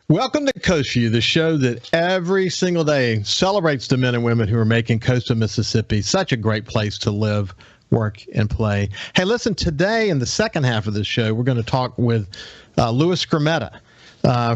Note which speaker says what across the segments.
Speaker 1: Welcome to Coast Vue, the show that every single day celebrates the men and women who are making coastal Mississippi such a great place to live, work, and play. Hey, listen, today in the second half of this show, we're going to talk with Louis Skrmetta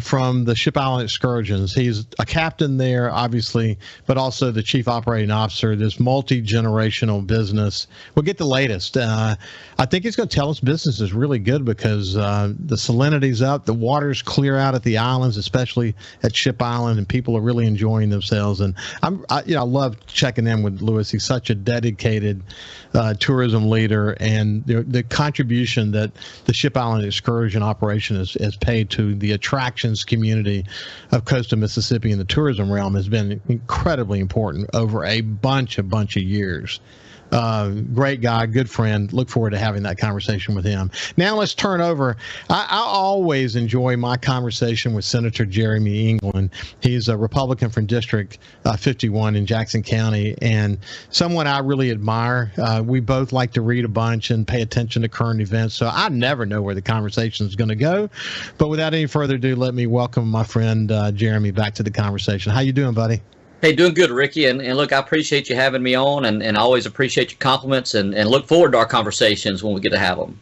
Speaker 1: from the Ship Island Excursions. He's a captain there, obviously, but also the chief operating officer of this multi-generational business. We'll get the latest. I think he's going to tell us business is really good because the salinity's up, the water's clear out at the islands, especially at Ship Island, and people are really enjoying themselves. And I love checking in with Louis. He's such a dedicated tourism leader, and the contribution that the Ship Island Excursion operation has paid to the attractions community of coastal Mississippi in the tourism realm has been incredibly important over a bunch of years. Great guy, good friend. Look forward to having that conversation with him. Now let's turn over. I always enjoy my conversation with Senator Jeremy England. He's a Republican from District 51 in Jackson County, and someone I really admire. We both like to read a bunch and pay attention to current events, so I never know where the conversation is going to go. But without any further ado, let me welcome my friend Jeremy back to the conversation. How you doing, buddy?
Speaker 2: Hey, doing good, Ricky. And look, I appreciate you having me on, and I always appreciate your compliments and look forward to our conversations when we get to have them.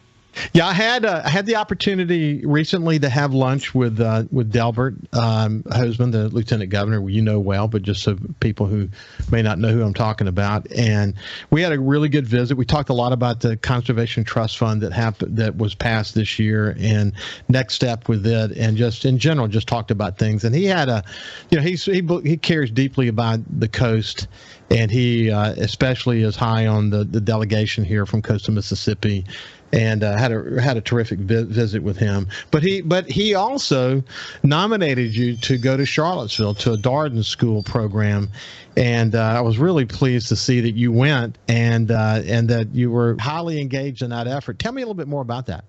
Speaker 1: Yeah, I had the opportunity recently to have lunch with Delbert Hosemann, the lieutenant governor, you know well, but just so people who may not know who I'm talking about. And we had a really good visit. We talked a lot about the Conservation Trust Fund that was passed this year and next step with it, and just in general, just talked about things. And he had he cares deeply about the coast. And he especially is high on the delegation here from coastal Mississippi, and had a terrific visit with him. But he also nominated you to go to Charlottesville to a Darden School program, and I was really pleased to see that you went and that you were highly engaged in that effort. Tell me a little bit more about that.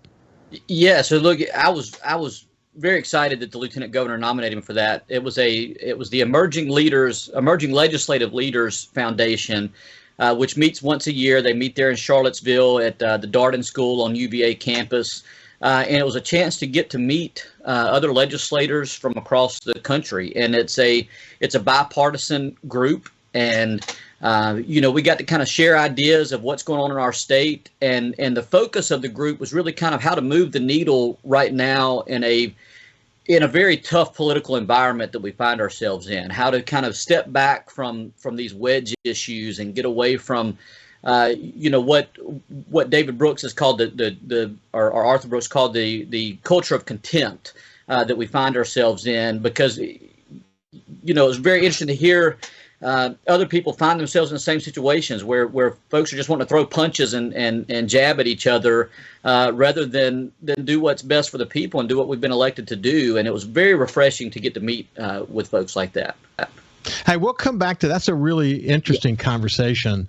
Speaker 2: Yeah. So look, I was very excited that the lieutenant governor nominated him for that. It was the Emerging Legislative Leaders Foundation, which meets once a year. They meet there in Charlottesville at the Darden School on UVA campus, and it was a chance to get to meet other legislators from across the country. And it's a bipartisan group, and we got to kind of share ideas of what's going on in our state, and the focus of the group was really kind of how to move the needle right now in a very tough political environment that we find ourselves in, how to kind of step back from these wedge issues and get away from what David Brooks has called or Arthur Brooks called the culture of contempt that we find ourselves in, because it's very interesting to hear other people find themselves in the same situations where folks are just wanting to throw punches and jab at each other rather than do what's best for the people and do what we've been elected to do. And it was very refreshing to get to meet with folks like that.
Speaker 1: Hey, we'll come back to that's a really interesting conversation,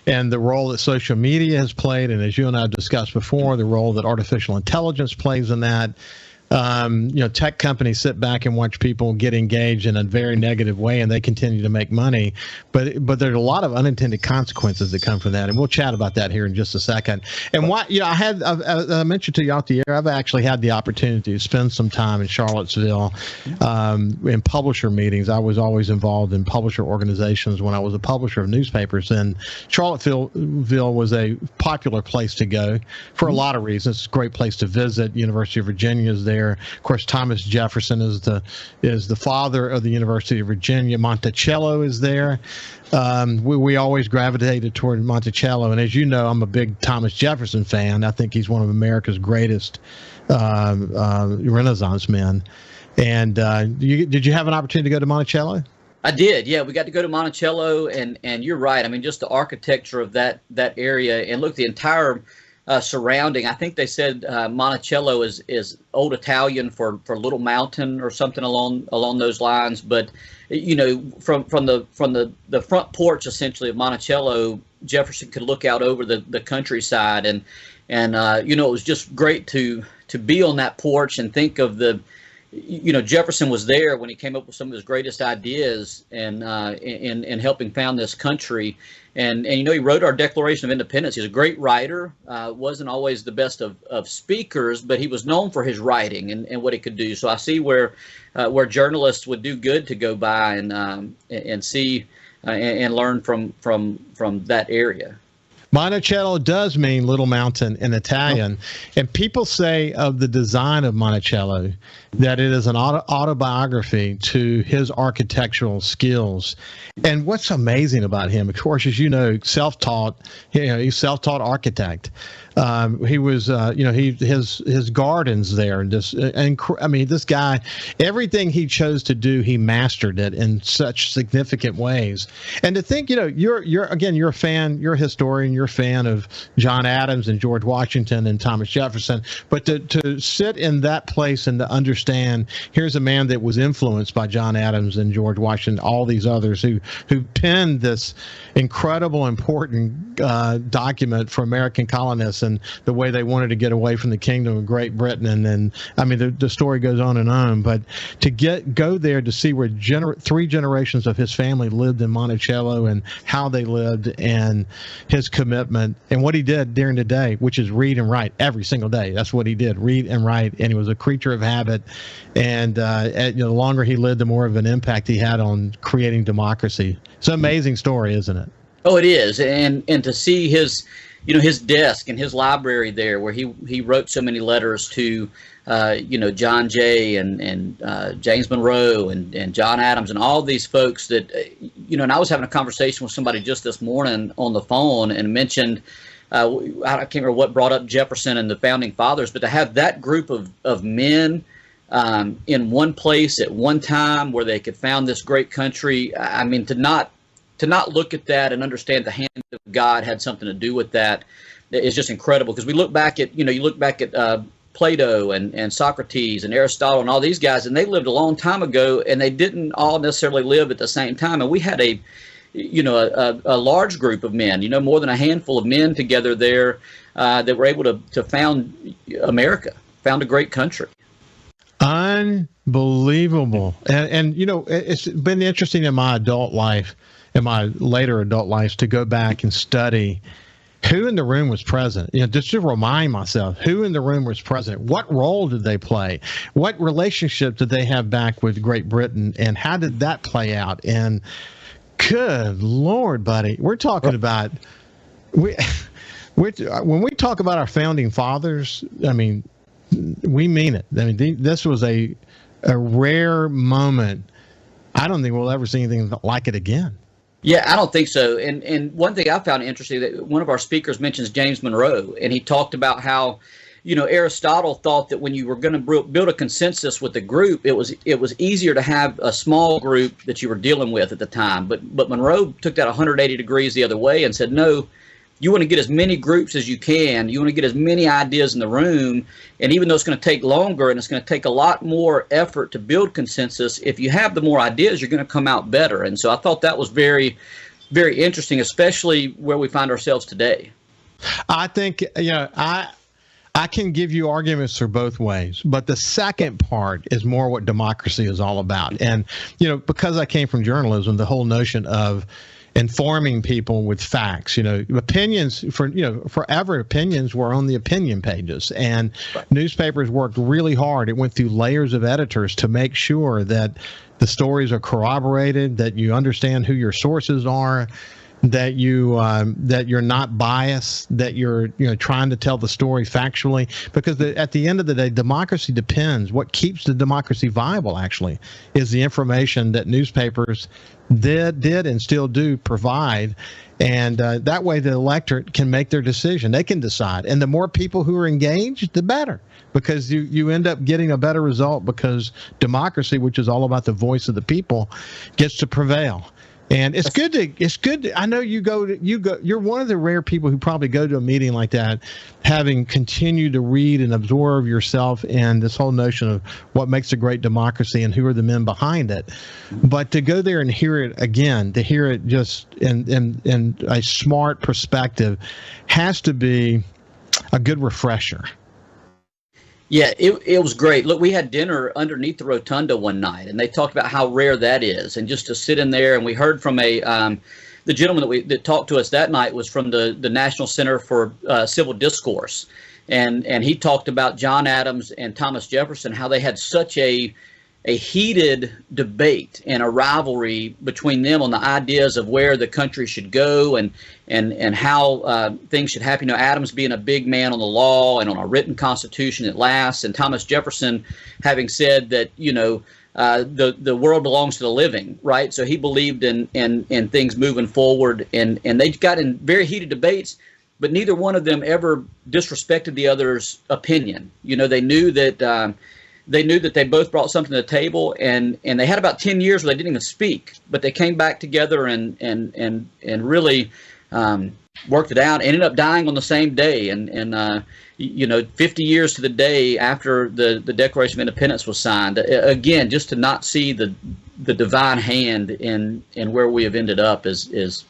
Speaker 1: and the role that social media has played, and as you and I have discussed before, the role that artificial intelligence plays in that. Tech companies sit back and watch people get engaged in a very negative way, and they continue to make money. But there's a lot of unintended consequences that come from that, and we'll chat about that here in just a second. And I mentioned to you out the air, I've actually had the opportunity to spend some time in Charlottesville in publisher meetings. I was always involved in publisher organizations when I was a publisher of newspapers, and Charlottesville was a popular place to go for a lot of reasons. It's a great place to visit. University of Virginia is there. Of course, Thomas Jefferson is the father of the University of Virginia. Monticello is there. We always gravitated toward Monticello, and as you know, I'm a big Thomas Jefferson fan. I think he's one of America's greatest Renaissance men. And did you have an opportunity to go to Monticello?
Speaker 2: I did. Yeah, we got to go to Monticello, and you're right. I mean, just the architecture of that area, and look, the entire surrounding. I think they said Monticello is old Italian for little mountain or something along those lines. But from the front porch essentially of Monticello, Jefferson could look out over the countryside, and it was just great to be on that porch and think of the Jefferson was there when he came up with some of his greatest ideas and in helping found this country. And he wrote our Declaration of Independence. He's a great writer. Wasn't always the best of speakers, but he was known for his writing and what he could do. So I see where journalists would do good to go by and see and learn from that area.
Speaker 1: Monticello does mean little mountain in Italian, and people say of the design of Monticello that it is an autobiography to his architectural skills. And what's amazing about him, of course, as you know, self-taught, he's self-taught architect. He was, his gardens there, and this guy, everything he chose to do, he mastered it in such significant ways. And to think, you're a fan, you're a historian, you're a fan of John Adams and George Washington and Thomas Jefferson, but to sit in that place and to understand, here's a man that was influenced by John Adams and George Washington, all these others who penned this incredible, important document for American colonists and the way they wanted to get away from the Kingdom of Great Britain. And then, the story goes on, but to go there to see where 3 generations of his family lived in Monticello and how they lived and his commitment and what he did during the day, which is read and write every single day. That's what he did, read and write. And he was a creature of habit. And the longer he lived, the more of an impact he had on creating democracy. It's an amazing story, isn't it?
Speaker 2: Oh, it is. And to see his desk and his library there, where he wrote so many letters to, John Jay and James Monroe and John Adams and all these folks that, and I was having a conversation with somebody just this morning on the phone and mentioned, I can't remember what brought up Jefferson and the founding fathers, but to have that group of men in one place at one time where they could found this great country, to not look at that and understand the hand of God had something to do with that is just incredible. Because we look back at, you look back at Plato and Socrates and Aristotle and all these guys, and they lived a long time ago, and they didn't all necessarily live at the same time. And we had a large group of men, more than a handful of men together there that were able to found America, found a great country.
Speaker 1: Unbelievable. And it's been interesting in my adult life, in my later adult life, to go back and study who in the room was present, just to remind myself who in the room was present, what role did they play, what relationship did they have back with Great Britain, and how did that play out? And good Lord, buddy, we're talking about, when we talk about our founding fathers, we mean it. This was a rare moment. I don't think we'll ever see anything like it again.
Speaker 2: Yeah, I don't think so. And one thing I found interesting, that one of our speakers mentions James Monroe, and he talked about how, Aristotle thought that when you were going to build a consensus with the group, it was easier to have a small group that you were dealing with at the time. But Monroe took that 180 degrees the other way and said, no, you want to get as many groups as you can. You want to get as many ideas in the room. And even though it's going to take longer and it's going to take a lot more effort to build consensus, if you have the more ideas, you're going to come out better. And so I thought that was very, very interesting, especially where we find ourselves today.
Speaker 1: I think, I can give you arguments for both ways, but the second part is more what democracy is all about. And, because I came from journalism, the whole notion of informing people with facts, opinions forever opinions were on the opinion pages, and newspapers worked really hard. It went through layers of editors to make sure that the stories are corroborated, that you understand who your sources are, that you're not biased, that you're trying to tell the story factually, because at the end of the day, democracy depends. What keeps the democracy viable actually is the information that newspapers did and still do provide, and that way the electorate can make their decision. They can decide, and the more people who are engaged, the better, because you end up getting a better result, because democracy, which is all about the voice of the people, gets to prevail. And it's good. I know you're one of the rare people who probably go to a meeting like that, having continued to read and absorb yourself and this whole notion of what makes a great democracy and who are the men behind it. But to go there and hear it again, to hear it just in a smart perspective, has to be a good refresher.
Speaker 2: Yeah, it was great. Look, we had dinner underneath the rotunda one night, and they talked about how rare that is. And just to sit in there, and we heard from the gentleman that talked to us that night was from the National Center for Civil Discourse, and he talked about John Adams and Thomas Jefferson, how they had such a heated debate and a rivalry between them on the ideas of where the country should go and how things should happen. You know, Adams being a big man on the law and on a written constitution at last, and Thomas Jefferson having said that, you know, the world belongs to the living, right? So he believed in things moving forward, and they got in very heated debates, but neither one of them ever disrespected the other's opinion. You know, they knew that they both brought something to the table, and they had about 10 years where they didn't even speak, but they came back together and really worked it out. Ended up dying on the same day, and you know, 50 years to the day after the Declaration of Independence was signed. Again, just to not see the divine hand in where we have ended up is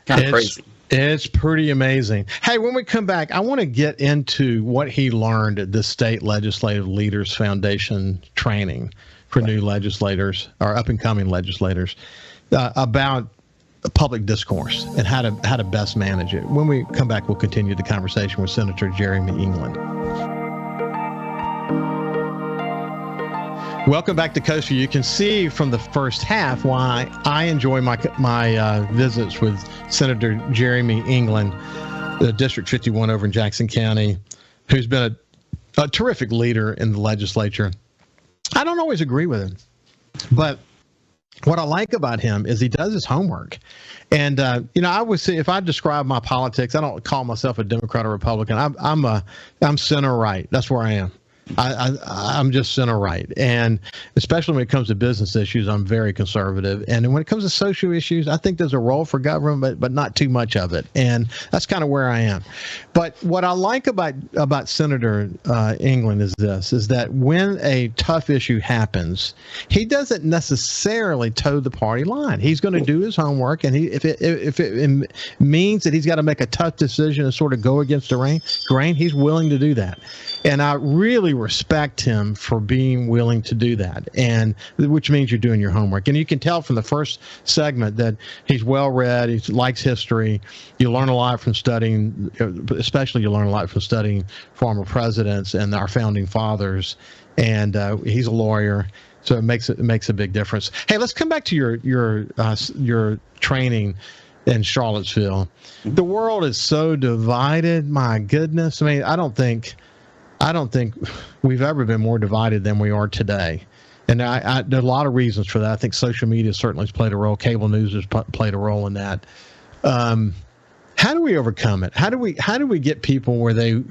Speaker 2: kind of crazy.
Speaker 1: It's pretty amazing. Hey, when we come back, I want to get into what he learned at the State Legislative Leaders Foundation training for new legislators or up-and-coming legislators about public discourse and how to best manage it. When we come back, we'll continue the conversation with Senator Jeremy England. Welcome back to Coast Vue. You can see from the first half why I enjoy my visits with Senator Jeremy England, the District 51 over in Jackson County, who's been a terrific leader in the legislature. I don't always agree with him, but what I like about him is he does his homework. And, you know, I would say if I describe my politics, I don't call myself a Democrat or Republican. I'm center right. That's where I am. I'm just center right. And especially when it comes to business issues, I'm very conservative. And when it comes to social issues, I think there's a role for government, but not too much of it. And that's kind of where I am. But what I like about Senator England is that when a tough issue happens, he doesn't necessarily toe the party line. He's going to do his homework. And if it means that he's got to make a tough decision and sort of go against the grain, he's willing to do that. And I really respect him for being willing to do that, and which means you're doing your homework. And you can tell from the first segment that he's well read. He likes history. You learn a lot from studying, especially you learn a lot from studying former presidents and our founding fathers. And he's a lawyer, so it makes a big difference. Hey, let's come back to your training in Charlottesville. The world is so divided. My goodness. I mean, I don't think we've ever been more divided than we are today. And there are a lot of reasons for that. I think social media certainly has played a role. Cable news has played a role in that. How do we overcome it? How do we get people where they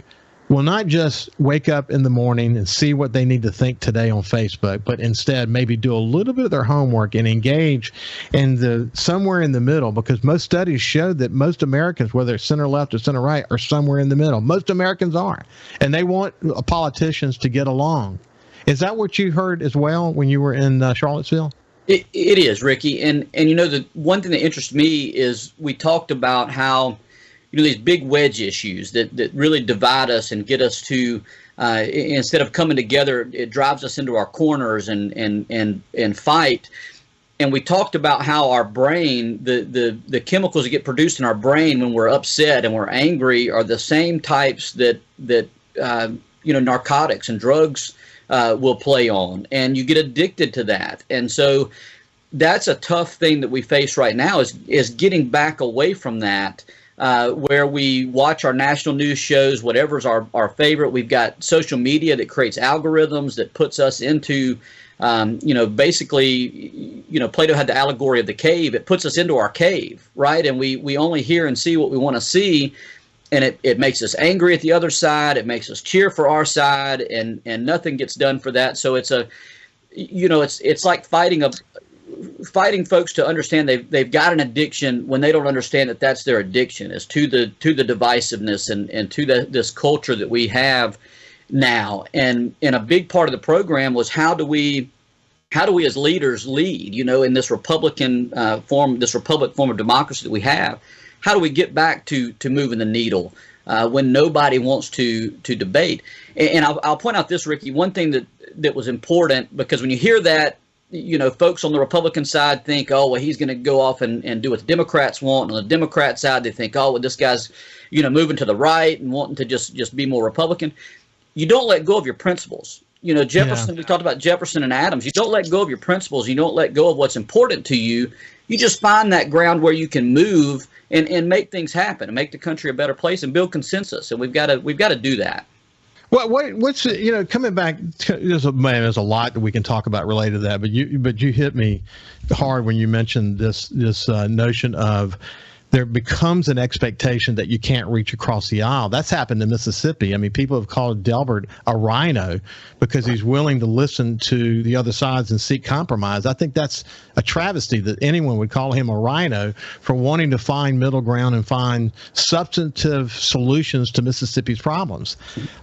Speaker 1: will not just wake up in the morning and see what they need to think today on Facebook, but instead maybe do a little bit of their homework and engage in somewhere in the middle? Because most studies show that most Americans, whether it's center left or center right, are somewhere in the middle. Most Americans are, and they want politicians to get along. Is that what you heard as well when you were in Charlottesville?
Speaker 2: It is, Ricky, and you know, the one thing that interests me is we talked about how, you know, these big wedge issues that really divide us and get us to, instead of coming together, it drives us into our corners and fight. And we talked about how our brain, the chemicals that get produced in our brain when we're upset and we're angry are the same types that you know, narcotics and drugs will play on, and you get addicted to that. And so that's a tough thing that we face right now is getting back away from that. Where we watch our national news shows, whatever's our favorite. We've got social media that creates algorithms that puts us into, you know, basically, you know, Plato had the allegory of the cave. It puts us into our cave, right? And we only hear and see what we want to see. And it makes us angry at the other side. It makes us cheer for our side, and nothing gets done for that. So it's it's like fighting folks to understand they've got an addiction when they don't understand that that's their addiction, is to the divisiveness and to this culture that we have now. And a big part of the program was how do we as leaders lead, you know, in this Republican form, this republic form of democracy that we have. How do we get back to moving the needle? when nobody wants to debate. And I'll point out this, Ricky, one thing that was important, because when you hear that, folks on the Republican side think, oh, well, he's going to go off and do what the Democrats want. On the Democrat side, they think, oh, well, this guy's, moving to the right and wanting to just be more Republican. You don't let go of your principles. Jefferson, we talked about Jefferson and Adams. You don't let go of your principles. You don't let go of what's important to you. You just find that ground where you can move and make things happen and make the country a better place and build consensus. And we've got to do that.
Speaker 1: Well, what's coming back? There's a lot that we can talk about related to that, but you hit me hard when you mentioned this notion of there becomes an expectation that you can't reach across the aisle. That's happened in Mississippi. I mean, people have called Delbert a rhino because he's willing to listen to the other sides and seek compromise. I think that's a travesty that anyone would call him a rhino for wanting to find middle ground and find substantive solutions to Mississippi's problems.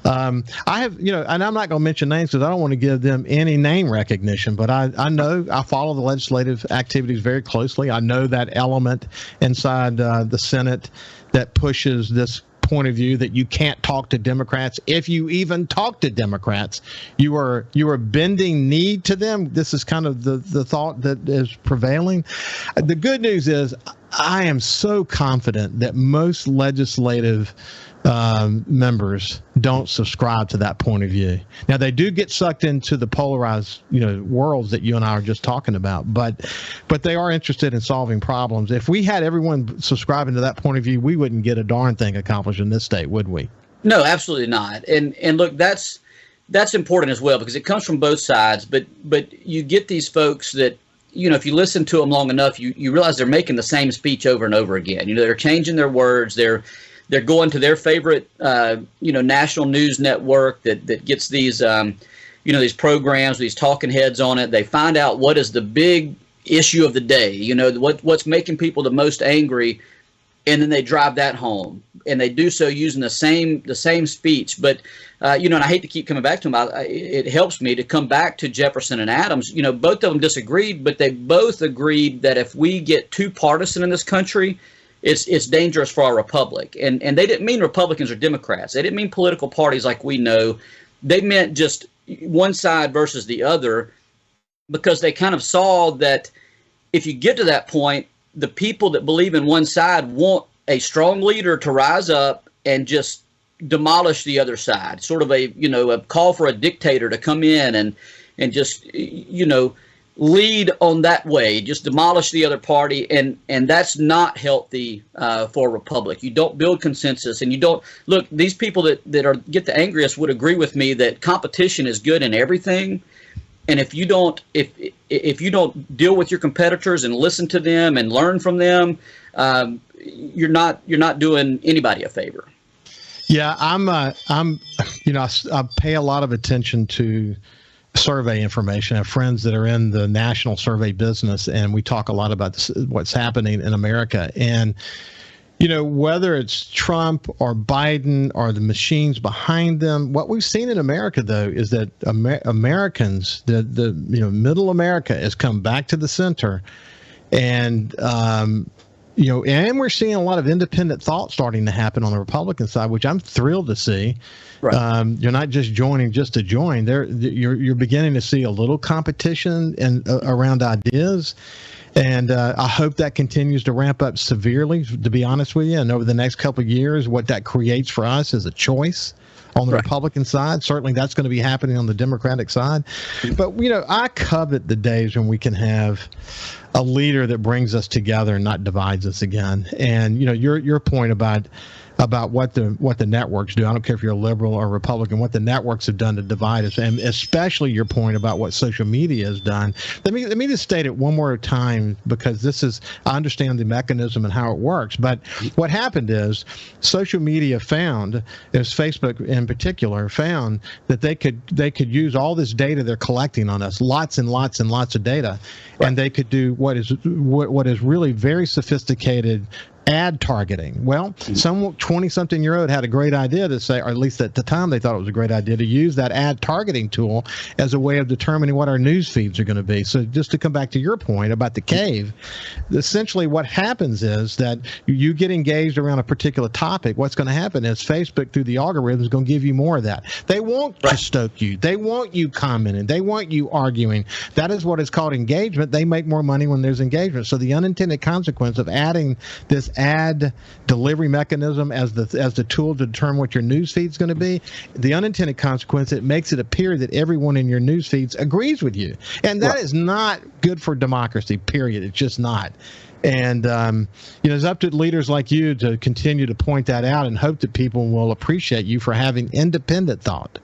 Speaker 1: I have, and I'm not going to mention names because I don't want to give them any name recognition, but I know I follow the legislative activities very closely. I know that element inside the Senate that pushes this point of view that you can't talk to Democrats. If you even talk to Democrats, you are bending knee to them. This is kind of the thought that is prevailing. The good news is I am so confident that most legislative members don't subscribe to that point of view. Now, they do get sucked into the polarized, worlds that you and I are just talking about, but they are interested in solving problems. If we had everyone subscribing to that point of view, we wouldn't get a darn thing accomplished in this state, would we? No,
Speaker 2: absolutely not. And look, that's important as well, because it comes from both sides, but you get these folks that, if you listen to them long enough, you realize they're making the same speech over and over again. They're changing their words. They're going to their favorite, national news network that gets these, these programs, these talking heads on it. They find out what is the big issue of the day, what's making people the most angry, and then they drive that home. And they do so using the same speech. But, and I hate to keep coming back to them. It helps me to come back to Jefferson and Adams. Both of them disagreed, but they both agreed that if we get too partisan in this country, it's dangerous for our republic. And they didn't mean Republicans or Democrats. They didn't mean political parties like we know. They meant just one side versus the other, because they kind of saw that if you get to that point, the people that believe in one side want a strong leader to rise up and just demolish the other side, sort of a call for a dictator to come in and just, lead on that way, just demolish the other party, and that's not healthy for a republic. You don't build consensus, and you don't look. These people that get the angriest would agree with me that competition is good in everything, and if you don't deal with your competitors and listen to them and learn from them, you're not doing anybody a favor.
Speaker 1: Yeah, I pay a lot of attention to survey information. I have friends that are in the national survey business, and we talk a lot about what's happening in America. And, whether it's Trump or Biden or the machines behind them, what we've seen in America, though, is that Americans, the middle America has come back to the center. And, and we're seeing a lot of independent thought starting to happen on the Republican side, which I'm thrilled to see. Right. You're not just joining just to join. You're beginning to see a little competition around ideas, and I hope that continues to ramp up severely, to be honest with you. And over the next couple of years, what that creates for us is a choice on the Republican side. Certainly that's going to be happening on the Democratic side. But, I covet the days when we can have a leader that brings us together and not divides us again. And, your point about what the networks do. I don't care if you're a liberal or Republican, what the networks have done to divide us, and especially your point about what social media has done. Let me just state it one more time, because I understand the mechanism and how it works. But what happened is social media found, as Facebook in particular, found that they could use all this data they're collecting on us, lots and lots and lots of data, and they could do what is really very sophisticated ad targeting. Well, some 20-something-year-old had a great idea to say, or at least at the time they thought it was a great idea to use that ad targeting tool as a way of determining what our news feeds are going to be. So just to come back to your point about the cave, essentially what happens is that you get engaged around a particular topic. What's going to happen is Facebook, through the algorithm, is going to give you more of that. They want to stoke you. They want you commenting. They want you arguing. That is what is called engagement. They make more money when there's engagement. So the unintended consequence of adding this ad delivery mechanism as the tool to determine what your news feed is going to be, the unintended consequence, it makes it appear that everyone in your news feeds agrees with you. And that is not good for democracy, period. It's just not. And, it's up to leaders like you to continue to point that out and hope that people will appreciate you for having independent thought.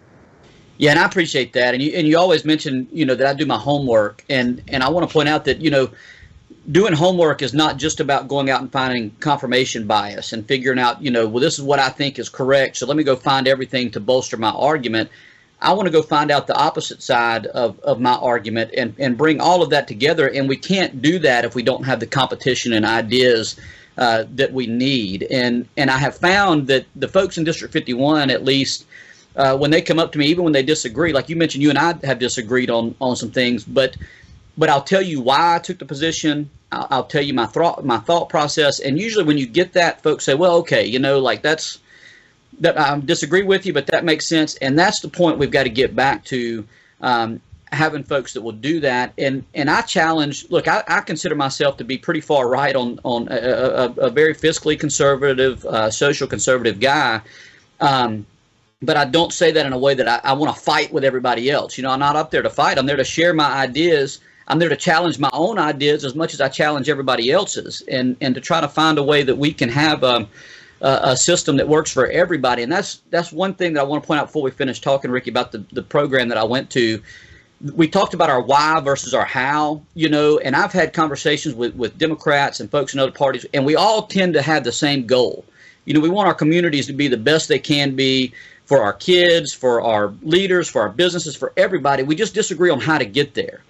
Speaker 2: Yeah, and I appreciate that. And you always mention, that I do my homework. And I want to point out that, doing homework is not just about going out and finding confirmation bias and figuring out, well, this is what I think is correct, so let me go find everything to bolster my argument. I want to go find out the opposite side of my argument and bring all of that together. And we can't do that if we don't have the competition and ideas that we need. And I have found that the folks in District 51, at least, when they come up to me, even when they disagree, like you mentioned, you and I have disagreed on some things, but I'll tell you why I took the position. I'll tell you my thought process. And usually when you get that, folks say, well, okay, that I disagree with you, but that makes sense. And that's the point we've got to get back to, having folks that will do that. And I challenge, look, I consider myself to be pretty far right on a very fiscally conservative, social conservative guy. But I don't say that in a way that I want to fight with everybody else. I'm not up there to fight. I'm there to share my ideas. I'm there to challenge my own ideas as much as I challenge everybody else's, and to try to find a way that we can have a system that works for everybody. And that's one thing that I want to point out before we finish talking, Ricky, about the program that I went to. We talked about our why versus our how, and I've had conversations with Democrats and folks in other parties, and we all tend to have the same goal. We want our communities to be the best they can be for our kids, for our leaders, for our businesses, for everybody. We just disagree on how to get there.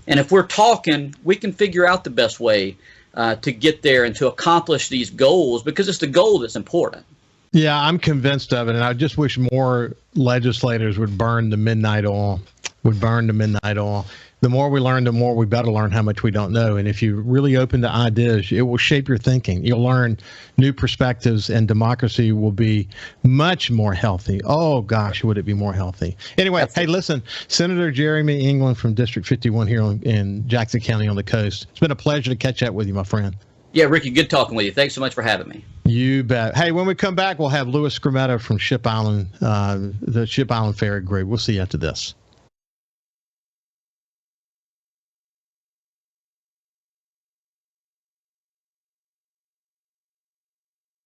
Speaker 2: And if we're talking, we can figure out the best way to get there and to accomplish these goals, because it's the goal that's important.
Speaker 1: Yeah, I'm convinced of it, and I just wish more legislators would burn the midnight oil. The more we learn, the more we better learn how much we don't know. And if you're really open to ideas, it will shape your thinking. You'll learn new perspectives, and democracy will be much more healthy. Oh, gosh, would it be more healthy? Anyway, Hey, listen, Senator Jeremy England from District 51 here in Jackson County on the coast. It's been a pleasure to catch up with you, my friend.
Speaker 2: Yeah, Ricky, good talking with you. Thanks so much for having me.
Speaker 1: You bet. Hey, when we come back, we'll have Louis Scrimetta from Ship Island, the Ship Island Ferry Group. We'll see you after this.